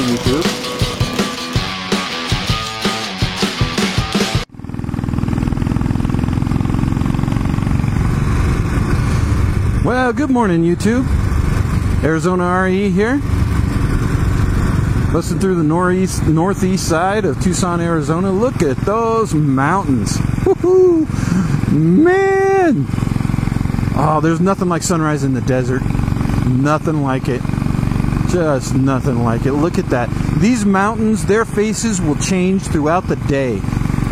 YouTube. Well, good morning, YouTube. Arizona RE here. Busting through the northeast side of Tucson, Arizona. Look at those mountains. Woohoo! Man! Oh, there's nothing like sunrise in the desert. Nothing like it. Just nothing like it. Look at that. These mountains, their faces will change throughout the day.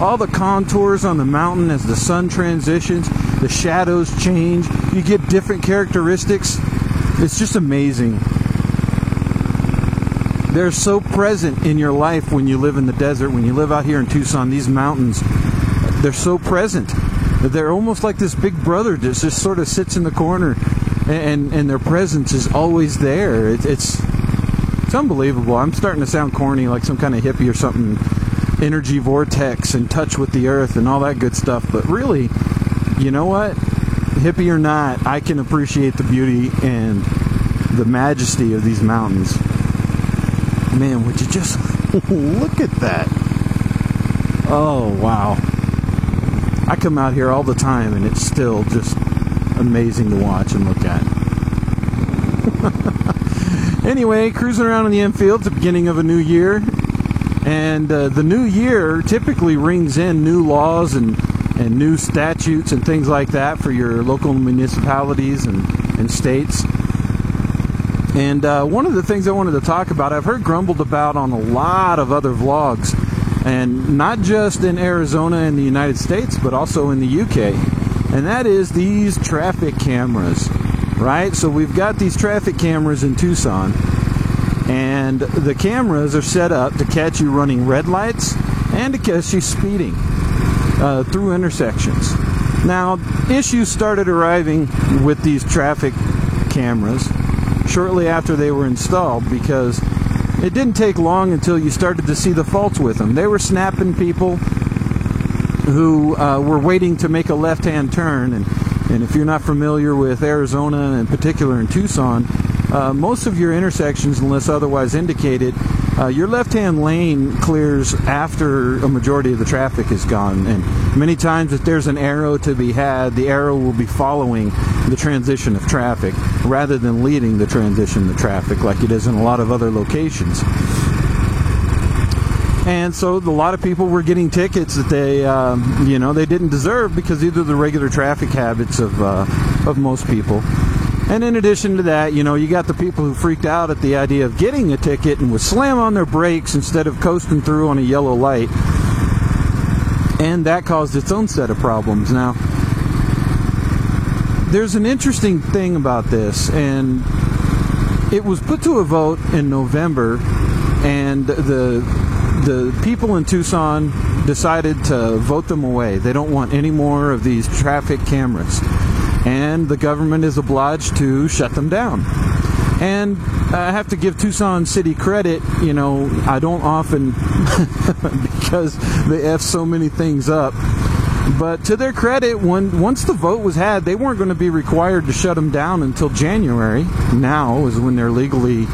All the contours on the mountain as the sun transitions, the shadows change. You get different characteristics. It's just amazing. They're so present in your life when you live in the desert. When you live out here in Tucson, these mountains, they're so present. They're almost like this big brother that just sort of sits in the corner, and their presence is always there. It's unbelievable. I'm starting to sound corny, like some kind of hippie or something. Energy vortex, in touch with the earth and all that good stuff. But really, you know what? Hippie or not, I can appreciate the beauty and the majesty of these mountains. Man, would you just look at that? Oh, wow. I come out here all the time, and it's still just amazing to watch and look at. Anyway, cruising around in the Enfield, it's the beginning of a new year. And the new year typically rings in new laws and new statutes and things like that for your local municipalities and states. And one of the things I wanted to talk about, I've heard grumbled about on a lot of other vlogs, and not just in Arizona and the United States, but also in the UK. And that is these traffic cameras, right? So we've got these traffic cameras in Tucson, and the cameras are set up to catch you running red lights and to catch you speeding through intersections. Now, issues started arriving with these traffic cameras shortly after they were installed, because it didn't take long until you started to see the faults with them. They were snapping people who were waiting to make a left-hand turn, and if you're not familiar with Arizona, in particular in Tucson, most of your intersections, unless otherwise indicated, your left-hand lane clears after a majority of the traffic is gone. And many times if there's an arrow to be had, the arrow will be following the transition of traffic rather than leading the transition of traffic like it is in a lot of other locations. And so a lot of people were getting tickets that they didn't deserve, because these are the regular traffic habits of most people. And in addition to that, you got the people who freaked out at the idea of getting a ticket and would slam on their brakes instead of coasting through on a yellow light. And that caused its own set of problems. Now, there's an interesting thing about this, and it was put to a vote in November, and the people in Tucson decided to vote them away. They don't want any more of these traffic cameras, and the government is obliged to shut them down. And I have to give Tucson City credit. I don't often because they F so many things up. But to their credit, once the vote was had, they weren't going to be required to shut them down until January. Now is when they're legally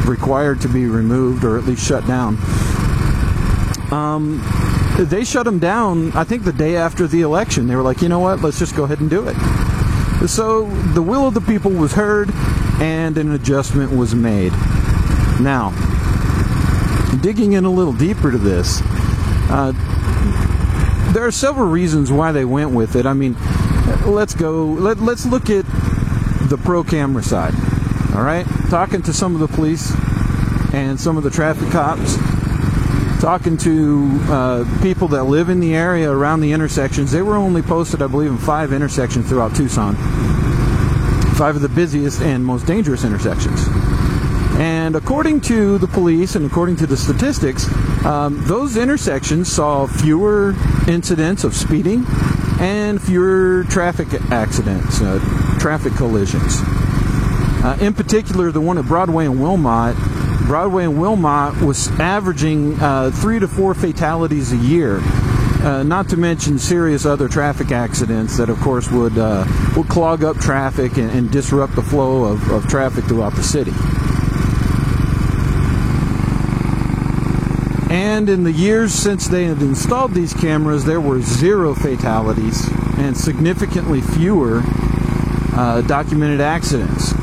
required to be removed, or at least shut down. They shut them down, I think, the day after the election. They were like, you know what, let's just go ahead and do it. So the will of the people was heard, and an adjustment was made. Now, digging in a little deeper to this, there are several reasons why they went with it. I mean, let's look at the pro camera side. All right, talking to some of the police and some of the traffic cops, talking to people that live in the area around the intersections. They were only posted, I believe, in 5 intersections throughout Tucson. 5 of the busiest and most dangerous intersections. And according to the police and according to the statistics, those intersections saw fewer incidents of speeding and fewer traffic accidents, traffic collisions. In particular, the one at Broadway and Wilmot was averaging 3 to 4 fatalities a year. Not to mention serious other traffic accidents that, of course, would clog up traffic and disrupt the flow of traffic throughout the city. And in the years since they had installed these cameras, there were 0 fatalities and significantly fewer documented accidents.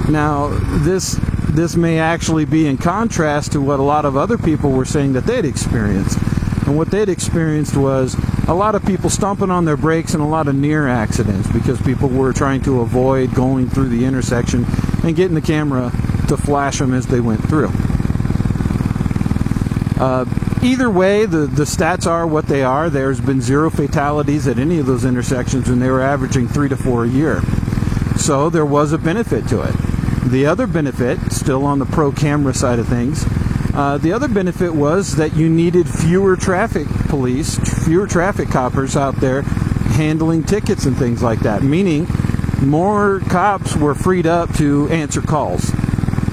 Now, this may actually be in contrast to what a lot of other people were saying that they'd experienced. And what they'd experienced was a lot of people stomping on their brakes and a lot of near accidents because people were trying to avoid going through the intersection and getting the camera to flash them as they went through. Either way, the stats are what they are. There's been 0 fatalities at any of those intersections, and they were averaging 3 to 4 a year. So there was a benefit to it. The other benefit, still on the pro camera side of things, the other benefit was that you needed fewer traffic police, fewer traffic coppers out there handling tickets and things like that, meaning more cops were freed up to answer calls.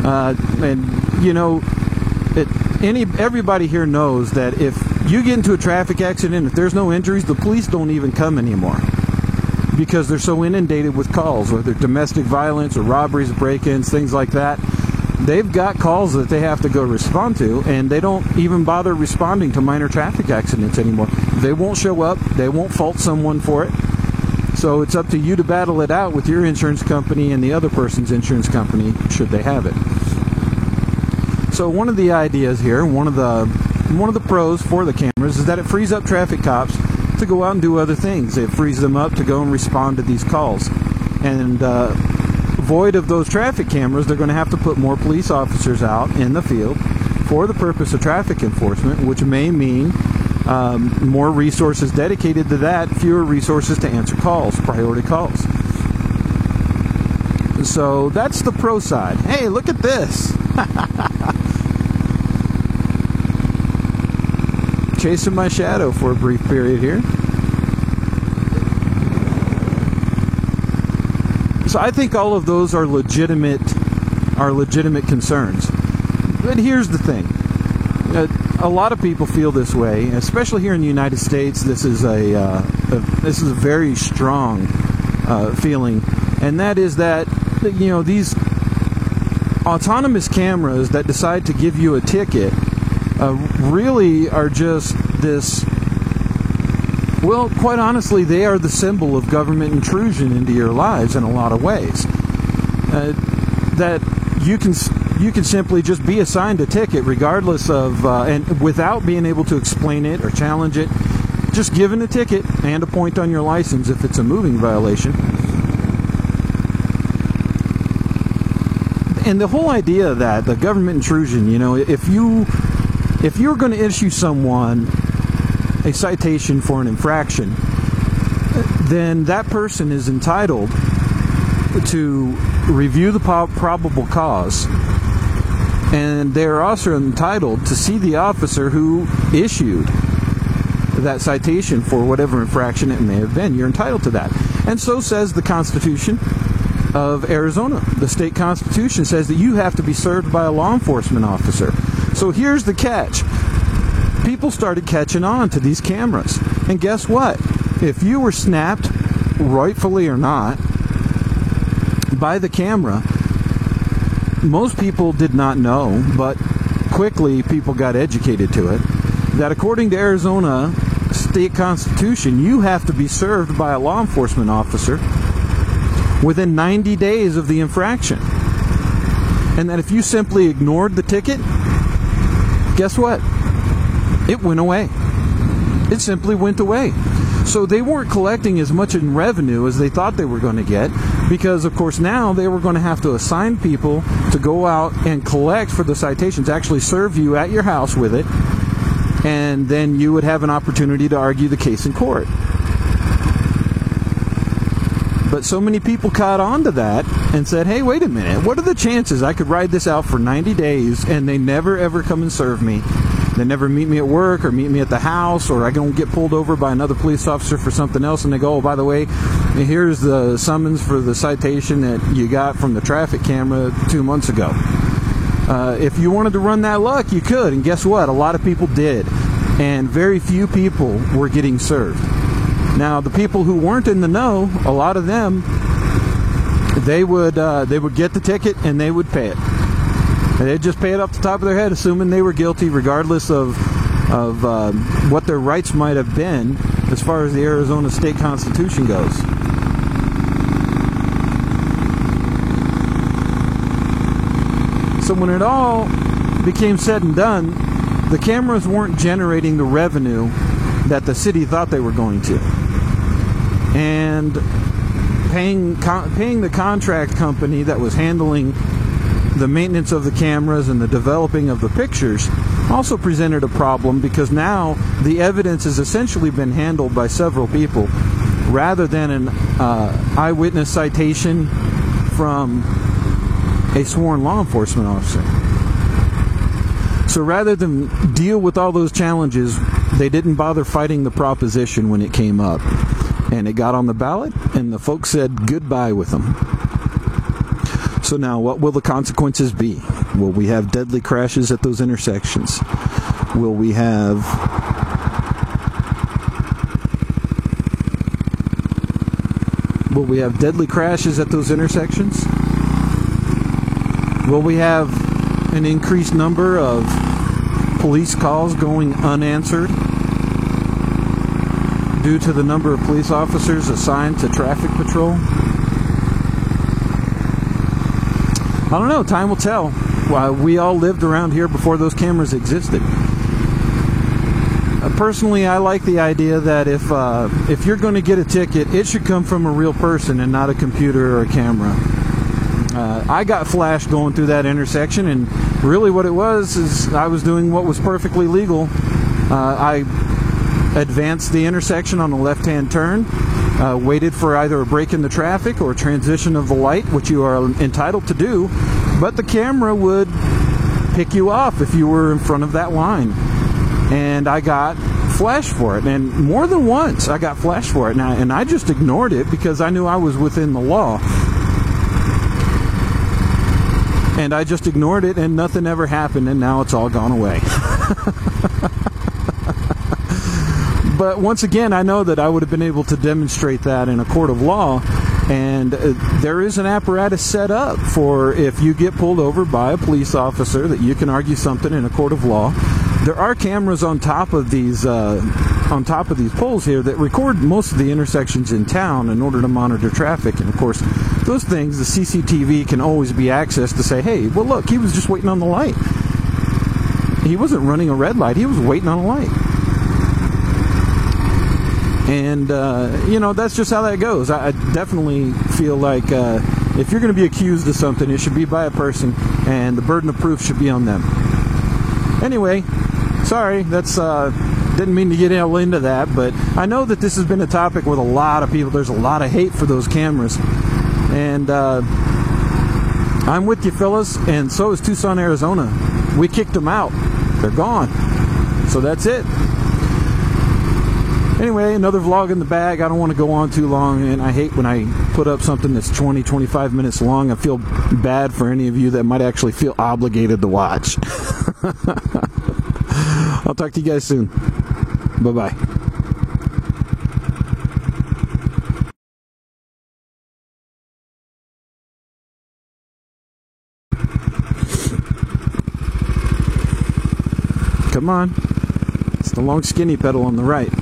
And, you know, everybody here knows that if you get into a traffic accident, if there's no injuries, the police don't even come anymore because they're so inundated with calls, whether domestic violence or robberies, break-ins, things like that. They've got calls that they have to go respond to, and they don't even bother responding to minor traffic accidents anymore. They won't show up. They won't fault someone for it. So it's up to you to battle it out with your insurance company and the other person's insurance company, should they have it. So one of the ideas here, one of the pros for the cameras is that it frees up traffic cops to go out and do other things. It frees them up to go and respond to these calls. And void of those traffic cameras, they're going to have to put more police officers out in the field for the purpose of traffic enforcement, which may mean more resources dedicated to that, fewer resources to answer calls, priority calls. So that's the pro side. Hey, look at this. Chasing my shadow for a brief period here. So I think all of those are legitimate concerns. But here's the thing. A lot of people feel this way, especially here in the United States. This is a very strong feeling, and that is that, you know, these autonomous cameras that decide to give you a ticket really are just this. Well, quite honestly, they are the symbol of government intrusion into your lives in a lot of ways. That you can simply just be assigned a ticket regardless of, and without being able to explain it or challenge it, just given a ticket and a point on your license if it's a moving violation. And the whole idea that the government intrusion, you know, if you're going to issue someone a citation for an infraction, then that person is entitled to review the probable cause, and they're also entitled to see the officer who issued that citation for whatever infraction it may have been. You're entitled to that. And so says the Constitution of Arizona. The state constitution says that you have to be served by a law enforcement officer. So here's the catch. People started catching on to these cameras. And guess what? If you were snapped, rightfully or not, by the camera, most people did not know, but quickly people got educated to it, that according to Arizona state constitution, you have to be served by a law enforcement officer within 90 days of the infraction. And that if you simply ignored the ticket, guess what? It went away. It simply went away. So they weren't collecting as much in revenue as they thought they were going to get, because of course now they were going to have to assign people to go out and collect for the citations, actually serve you at your house with it, and then you would have an opportunity to argue the case in court. But so many people caught on to that and said, hey, wait a minute, what are the chances I could ride this out for 90 days and they never ever come and serve me? They never meet me at work or meet me at the house, or I don't get pulled over by another police officer for something else and they go, oh, by the way, here's the summons for the citation that you got from the traffic camera 2 months ago. If you wanted to run that luck, you could. And guess what? A lot of people did. And very few people were getting served. Now, the people who weren't in the know, a lot of them, they would get the ticket and they would pay it. And they'd just pay it off the top of their head, assuming they were guilty, regardless of what their rights might have been as far as the Arizona state constitution goes. So when it all became said and done, the cameras weren't generating the revenue that the city thought they were going to. And paying the contract company that was handling the maintenance of the cameras and the developing of the pictures also presented a problem, because now the evidence has essentially been handled by several people rather than an eyewitness citation from a sworn law enforcement officer. So rather than deal with all those challenges, they didn't bother fighting the proposition when it came up. And it got on the ballot, and the folks said goodbye with them. So now, what will the consequences be? Will we have deadly crashes at those intersections? Will we have deadly crashes at those intersections? Will we have an increased number of police calls going unanswered due to the number of police officers assigned to traffic patrol? I don't know. Time will tell. We all lived around here before those cameras existed. Personally, I like the idea that if you're going to get a ticket, it should come from a real person and not a computer or a camera. I got flashed going through that intersection, and really what it was is I was doing what was perfectly legal. I advanced the intersection on a left-hand turn, waited for either a break in the traffic or a transition of the light, which you are entitled to do, but the camera would pick you off if you were in front of that line. And I got flashed for it, and more than once I got flashed for it, and I just ignored it because I knew I was within the law. And I just ignored it, and nothing ever happened, and now it's all gone away. But once again, I know that I would have been able to demonstrate that in a court of law, and there is an apparatus set up for if you get pulled over by a police officer that you can argue something in a court of law. There are cameras on top of these poles here that record most of the intersections in town in order to monitor traffic, and of course those things, the CCTV can always be accessed to say, hey, well look, he was just waiting on the light. He wasn't running a red light, he was waiting on a light. And, that's just how that goes. I definitely feel like if you're going to be accused of something, it should be by a person, and the burden of proof should be on them. Anyway, sorry, didn't mean to get all into that, but I know that this has been a topic with a lot of people. There's a lot of hate for those cameras. And I'm with you, fellas, and so is Tucson, Arizona. We kicked them out. They're gone. So that's it. Anyway, another vlog in the bag. I don't want to go on too long, and I hate when I put up something that's 20, 25 minutes long. I feel bad for any of you that might actually feel obligated to watch. I'll talk to you guys soon. Bye-bye. Come on. It's the long skinny pedal on the right.